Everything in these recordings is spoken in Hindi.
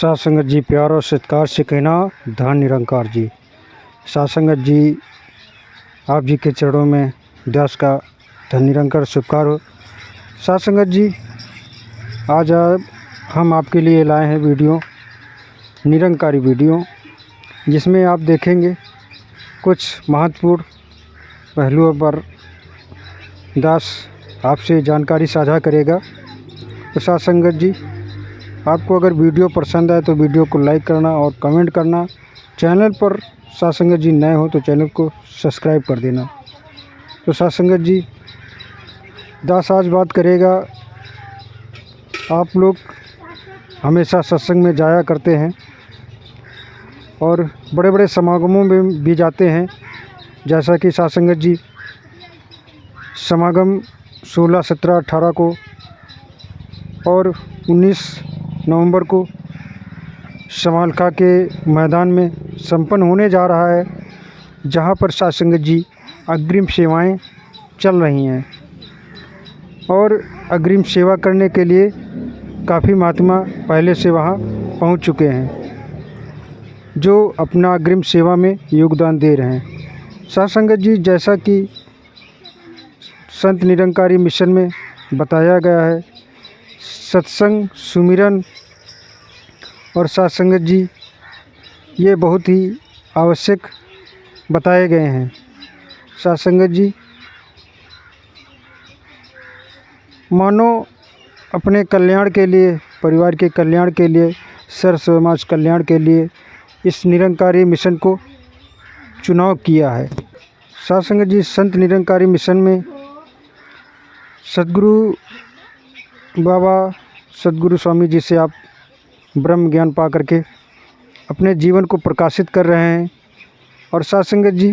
साध संगत जी, प्यार और सत्कार से कहना धन निरंकार जी। साध संगत जी, आप जी के चरणों में दास का धन निरंकार स्वीकार हो। साध संगत जी, आज हम आपके लिए लाए हैं वीडियो, निरंकारी वीडियो, जिसमें आप देखेंगे कुछ महत्वपूर्ण पहलुओं पर दास आपसे जानकारी साझा करेगा। तो साध संगत जी, आपको अगर वीडियो पसंद आए तो वीडियो को लाइक करना और कमेंट करना। चैनल पर साध संगत जी नए हो तो चैनल को सब्सक्राइब कर देना। तो साध संगत जी, दास आज बात करेगा। आप लोग हमेशा सत्संग में जाया करते हैं और बड़े बड़े समागमों में भी जाते हैं, जैसा कि साध संगत जी समागम 16, 17, 18 को और 19 नवंबर को समालखा के मैदान में संपन्न होने जा रहा है, जहां पर साध संगत जी अग्रिम सेवाएं चल रही हैं और अग्रिम सेवा करने के लिए काफ़ी महात्मा पहले से वहां पहुंच चुके हैं, जो अपना अग्रिम सेवा में योगदान दे रहे हैं। साध संगत जी, जैसा कि संत निरंकारी मिशन में बताया गया है, सत्संग, सुमिरन और साध संगत जी ये बहुत ही आवश्यक बताए गए हैं। साध संगत जी, मानो अपने कल्याण के लिए, परिवार के कल्याण के लिए, सर्व समाज कल्याण के लिए इस निरंकारी मिशन को चुनाव किया है। साध संगत जी, संत निरंकारी मिशन में सद्गुरु बाबा, सद्गुरु स्वामी जी से आप ब्रह्म ज्ञान पा करके अपने जीवन को प्रकाशित कर रहे हैं और साध संगत जी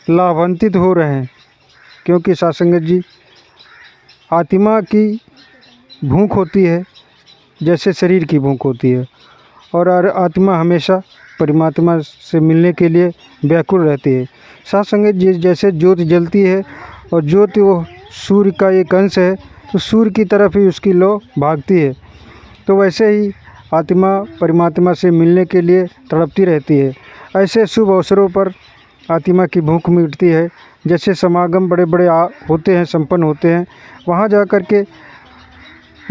लाभान्वित हो रहे हैं, क्योंकि साध संगत जी आत्मा की भूख होती है जैसे शरीर की भूख होती है, और आत्मा हमेशा परमात्मा से मिलने के लिए व्याकुल रहती है। साध संगत जी, जैसे ज्योत जलती है और ज्योति वो सूर्य का एक अंश है, तो सूर्य की तरफ ही उसकी लौ भागती है, तो वैसे ही आत्मा परमात्मा से मिलने के लिए तड़पती रहती है। ऐसे शुभ अवसरों पर आत्मा की भूख मिटती है। जैसे समागम बड़े बड़े होते हैं, संपन्न होते हैं, वहाँ जा कर के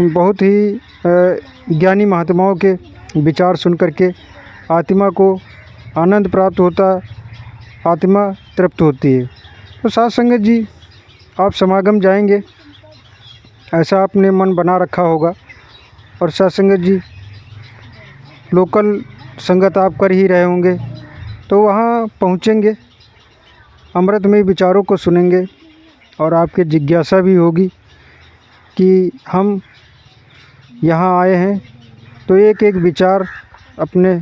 बहुत ही ज्ञानी महात्माओं के विचार सुन कर के आत्मा को आनंद प्राप्त होता है, आत्मा तृप्त होती है। तो साध संगत जी, आप समागम जाएंगे ऐसा आपने मन बना रखा होगा, और साध संगत जी लोकल संगत आप कर ही रहे होंगे, तो वहाँ पहुँचेंगे, अमृतमय विचारों को सुनेंगे और आपके जिज्ञासा भी होगी कि हम यहाँ आए हैं तो एक एक विचार अपने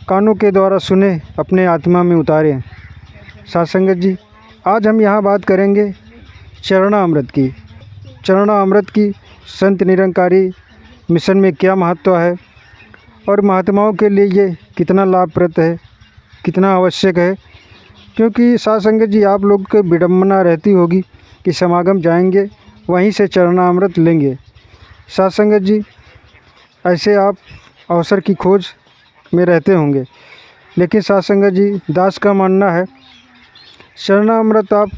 कानों के द्वारा सुने, अपने आत्मा में उतारें। साध संगत जी, आज हम यहाँ बात करेंगे चरणामृत की। चरणामृत की संत निरंकारी मिशन में क्या महत्व है और महात्माओं के लिए ये कितना लाभप्रद है, कितना आवश्यक है। क्योंकि साध संगत जी, आप लोग को विडम्बना रहती होगी कि समागम जाएंगे, वहीं से चरणामृत लेंगे। साध संगत जी, ऐसे आप अवसर की खोज में रहते होंगे, लेकिन साध संगत जी, दास का मानना है चरणामृत आप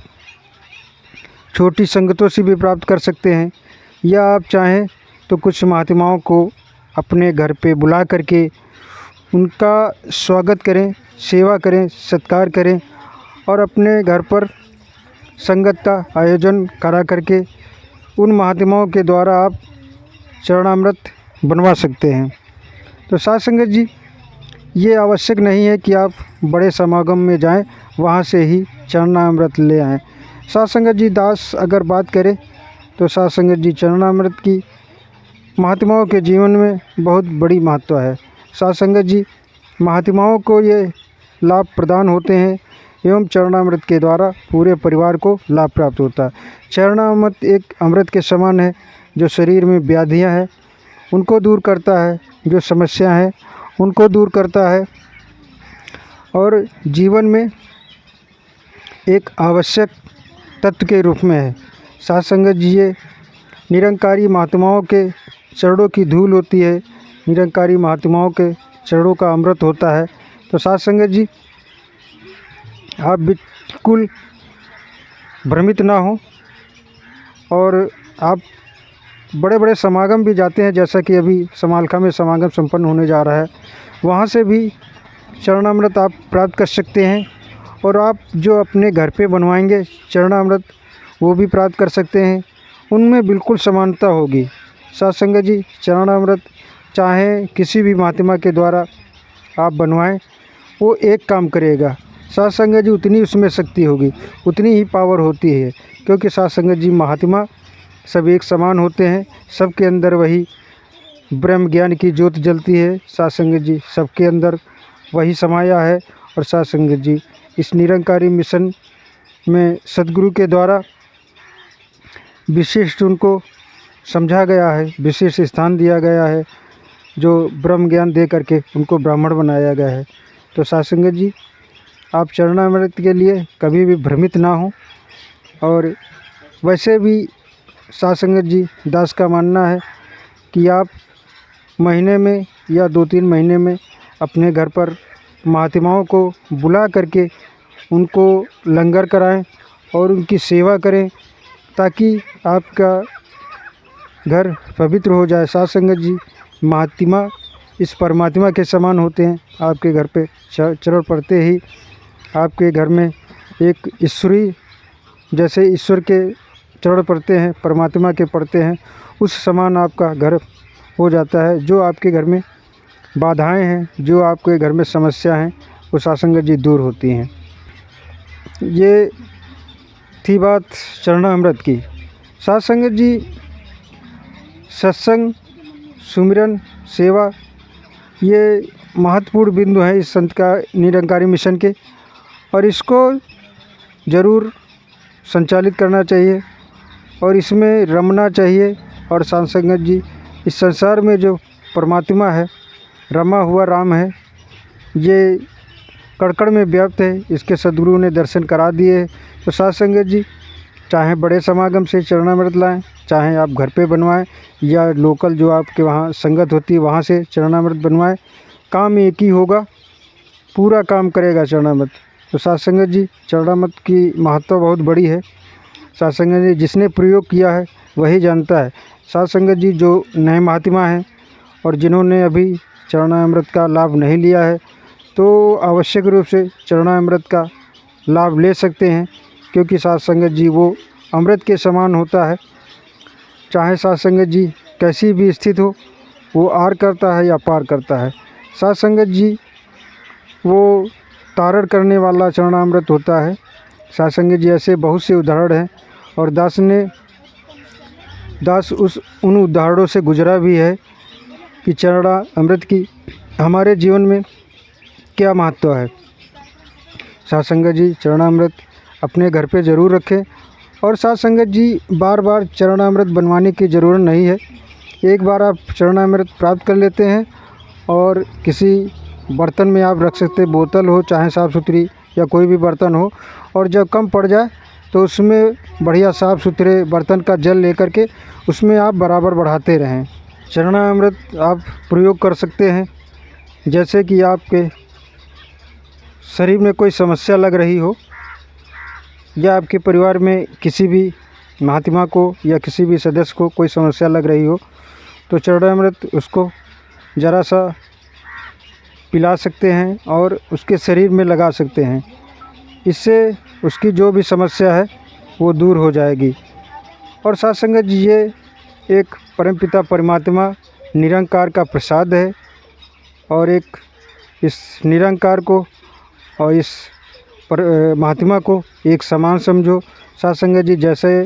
छोटी संगतों से भी प्राप्त कर सकते हैं, या आप चाहें तो कुछ महात्माओं को अपने घर पे बुला करके उनका स्वागत करें, सेवा करें, सत्कार करें और अपने घर पर संगत का आयोजन करा करके उन महात्माओं के द्वारा आप चरणामृत बनवा सकते हैं। तो साध संगत जी, ये आवश्यक नहीं है कि आप बड़े समागम में जाएं, वहाँ से ही चरणामृत ले आएँ। साध संगत जी, दास अगर बात करें तो साध संगत जी चरणामृत की महात्माओं के जीवन में बहुत बड़ी महत्व है। साध संगत जी, महात्माओं को ये लाभ प्रदान होते हैं एवं चरणामृत के द्वारा पूरे परिवार को लाभ प्राप्त होता है। चरणामृत एक अमृत के समान है, जो शरीर में व्याधियां हैं उनको दूर करता है, जो समस्या हैं उनको दूर करता है और जीवन में एक आवश्यक तत्व के रूप में है। साध संगत जी, ये निरंकारी महात्माओं के चरणों की धूल होती है, निरंकारी महात्माओं के चरणों का अमृत होता है। तो साथ संगत जी, आप बिल्कुल भ्रमित ना हो, और आप बड़े बड़े समागम भी जाते हैं, जैसा कि अभी समालखा में समागम संपन्न होने जा रहा है, वहाँ से भी चरणामृत आप प्राप्त कर सकते हैं। और आप जो अपने घर पे बनवाएंगे चरणामृत, वो भी प्राप्त कर सकते हैं, उनमें बिल्कुल समानता होगी। साथ संगत जी, चरणामृत चाहे किसी भी महात्मा के द्वारा आप बनवाएं, वो एक काम करेगा। साथ संगत जी, उतनी उसमें शक्ति होगी, उतनी ही पावर होती है, क्योंकि साथ संगत जी महात्मा सब एक समान होते हैं, सबके अंदर वही ब्रह्म ज्ञान की ज्योत जलती है। साथ संगत जी, सबके अंदर वही समाया है। और साथ संगत जी, इस निरंकारी मिशन में सदगुरु के द्वारा विशिष्ट उनको समझा गया है, विशेष स्थान दिया गया है, जो ब्रह्म ज्ञान दे करके उनको ब्राह्मण बनाया गया है। तो साथ संगत जी, आप चरणामृत के लिए कभी भी भ्रमित ना हो। और वैसे भी साथ संगत जी, दास का मानना है कि आप महीने में या 2-3 महीने में अपने घर पर महात्माओं को बुला करके उनको लंगर कराएं और उनकी सेवा करें, ताकि आपका घर पवित्र हो जाए। साथ संगत जी, महात्मा इस परमात्मा के समान होते हैं। आपके घर पे चरण पड़ते ही आपके घर में एक ईश्वरी, जैसे ईश्वर के चरण पड़ते हैं, परमात्मा के पड़ते हैं, उस समान आपका घर हो जाता है। जो आपके घर में बाधाएं हैं, जो आपके घर में समस्या हैं, वो साथ संगत जी दूर होती हैं। ये थी बात चरणामृत की। साथ संगत जी, सत्संग, सुमिरन, सेवा, ये महत्वपूर्ण बिंदु हैं इस संत का निरंकारी मिशन के, और इसको ज़रूर संचालित करना चाहिए और इसमें रमना चाहिए। और साथ संगत जी, इस संसार में जो परमात्मा है, रमा हुआ राम है, ये कण-कण में व्याप्त है, इसके सद्गुरु ने दर्शन करा दिए। तो साथ संगत जी, चाहे बड़े समागम से चरणामृत लाएं, चाहे आप घर पे बनवाएं, या लोकल जो आपके वहाँ संगत होती है वहाँ से चरणामृत बनवाएं, काम एक ही होगा, पूरा काम करेगा चरणामृत। तो साथ संगत जी, चरणामृत की महत्ता बहुत बड़ी है। साथ संगत जी, जिसने प्रयोग किया है वही जानता है। साथ संगत जी, जो नए महात्मा हैं और जिन्होंने अभी चरणामृत का लाभ नहीं लिया है, तो आवश्यक रूप से चरणामृत का लाभ ले सकते हैं, क्योंकि साथ संगत जी वो अमृत के समान होता है। चाहे साथ संगत जी कैसी भी स्थिति हो, वो आर करता है या पार करता है। साथ संगत जी, वो तारण करने वाला चरणामृत होता है। साथ संगत जी, ऐसे बहुत से उदाहरण हैं, और दास उन उदाहरणों से गुजरा भी है कि चरणामृत की हमारे जीवन में क्या महत्व है। साथ संगत जी, चरणामृत अपने घर पे ज़रूर रखें। और साथ संगत जी, बार बार चरणामृत बनवाने की ज़रूरत नहीं है। एक बार आप चरणामृत प्राप्त कर लेते हैं और किसी बर्तन में आप रख सकते, बोतल हो चाहे साफ़ सुथरी या कोई भी बर्तन हो, और जब कम पड़ जाए तो उसमें बढ़िया साफ़ सुथरे बर्तन का जल लेकर के उसमें आप बराबर बढ़ाते रहें। चरणामृत आप प्रयोग कर सकते हैं, जैसे कि आपके शरीर में कोई समस्या लग रही हो, या आपके परिवार में किसी भी महात्मा को या किसी भी सदस्य को कोई समस्या लग रही हो, तो चरणामृत उसको ज़रा सा पिला सकते हैं और उसके शरीर में लगा सकते हैं। इससे उसकी जो भी समस्या है वो दूर हो जाएगी। और साथ संगत जी, ये एक परमपिता परमात्मा निरंकार का प्रसाद है, और एक इस निरंकार को और इस महात्मा को एक समान समझो। साथ संगत जी, जैसे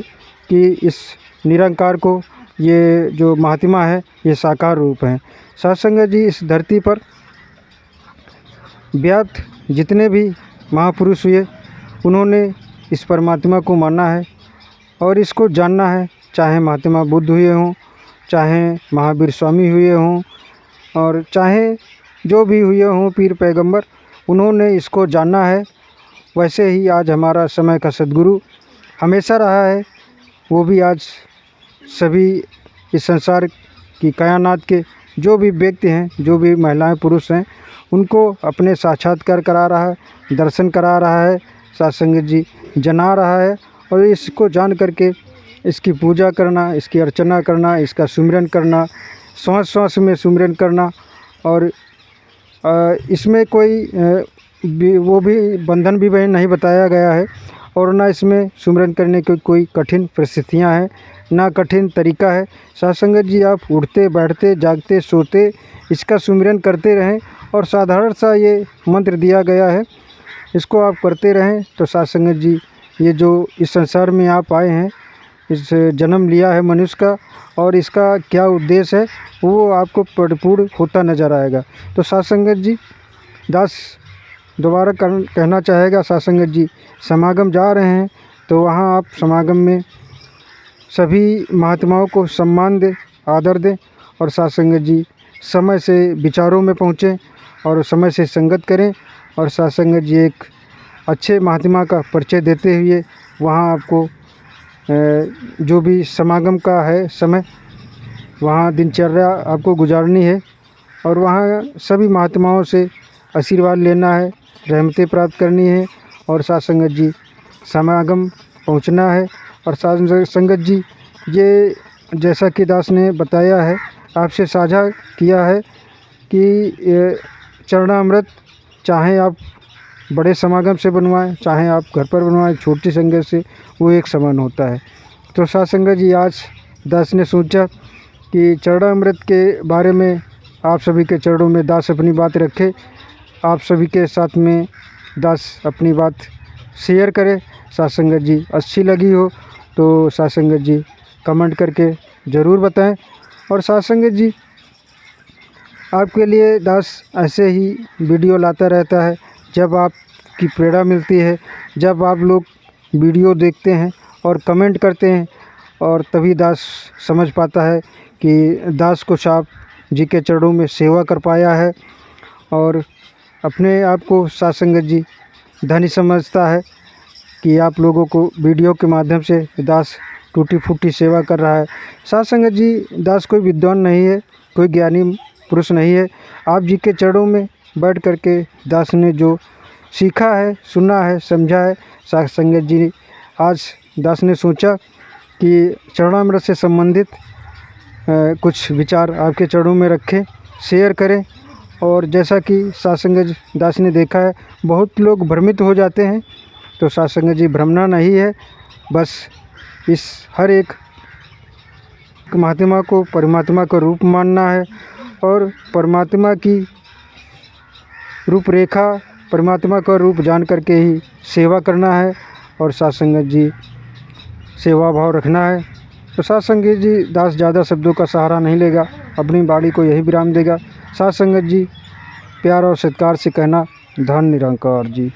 कि इस निरंकार को ये जो महात्मा है ये साकार रूप हैं। साथ संगत जी, इस धरती पर व्याप्त जितने भी महापुरुष हुए, उन्होंने इस परमात्मा को माना है और इसको जानना है। चाहे महात्मा बुद्ध हुए हों, चाहे महावीर स्वामी हुए हों, और चाहे जो भी हुए हों पीर पैगंबर, उन्होंने इसको जानना है। वैसे ही आज हमारा समय का सद्गुरु हमेशा रहा है, वो भी आज सभी इस संसार कि कायनात के जो भी व्यक्ति हैं, जो भी महिलाएं पुरुष हैं, उनको अपने साक्षात्कार करा रहा है, दर्शन करा रहा है, साथ संगत जी जना रहा है। और इसको जान करके इसकी पूजा करना, इसकी अर्चना करना, इसका सुमिरन करना, श्वास श्वास में सुमिरन करना। और इसमें कोई वो भी बंधन भी नहीं बताया गया है, और ना इसमें सुमिरन करने की कोई कठिन परिस्थितियाँ हैं, ना कठिन तरीका है। साथ संगत जी आप उठते बैठते जागते सोते इसका सुमिरन करते रहें, और साधारण सा ये मंत्र दिया गया है, इसको आप करते रहें। तो साथ संगत जी ये जो इस संसार में आप आए हैं, इस जन्म लिया है मनुष्य का, और इसका क्या उद्देश्य है वो आपको परिपूर्ण होता नज़र आएगा। तो साथ संगत जी दास दोबारा कहना चाहेगा, साथ संगत जी समागम जा रहे हैं तो वहाँ आप समागम में सभी महात्माओं को सम्मान दें, आदर दें, और साथ संगत जी समय से विचारों में पहुँचें और समय से संगत करें। और साथ संगत जी एक अच्छे महात्मा का परिचय देते हुए वहाँ आपको जो भी समागम का है समय, वहाँ दिनचर्या आपको गुजारनी है, और वहाँ सभी महात्माओं से आशीर्वाद लेना है, रहमतें प्राप्त करनी है, और साथ संगत जी समागम पहुँचना है। और साथ संगत जी ये जैसा कि दास ने बताया है, आपसे साझा किया है कि चरणामृत चाहे आप बड़े समागम से बनवाएं, चाहे आप घर पर बनवाएं, छोटी संगत से, वो एक समान होता है। तो साथ संगत जी आज दास ने सोचा कि चरणामृत के बारे में आप सभी के चरणों में दास अपनी बात रखे, आप सभी के साथ में दास अपनी बात शेयर करे। साथ संगत जी अच्छी लगी हो तो साथ संगत जी कमेंट करके ज़रूर बताएं। और साथ संगत जी आपके लिए दास ऐसे ही वीडियो लाता रहता है, जब आपकी प्रेरणा मिलती है, जब आप लोग वीडियो देखते हैं और कमेंट करते हैं, और तभी दास समझ पाता है कि दास कुछ आप जी के चरणों में सेवा कर पाया है, और अपने आप को साथ संगत जी धनी समझता है कि आप लोगों को वीडियो के माध्यम से दास टूटी फूटी सेवा कर रहा है। साथ संगत जी दास कोई विद्वान नहीं है, कोई ज्ञानी पुरुष नहीं है। आप जी के चरणों में बैठ करके दास ने जो सीखा है, सुना है, समझा है, साथ संगत जी आज दास ने सोचा कि चरणामृत से संबंधित कुछ विचार आपके चरणों में रखें, शेयर करें। और जैसा कि साथ संगत दास ने देखा है, बहुत लोग भ्रमित हो जाते हैं, तो साथ संगत जी भ्रमना नहीं है, बस इस हर एक महात्मा को परमात्मा का रूप मानना है, और परमात्मा की रूपरेखा, परमात्मा का रूप जान करके ही सेवा करना है, और साथ संगत जी सेवा भाव रखना है। तो साथ संगत जी दास ज़्यादा शब्दों का सहारा नहीं लेगा, अपनी वाणी को यही विराम देगा। साथ संगत जी प्यार और सत्कार से कहना, धन निरंकार जी।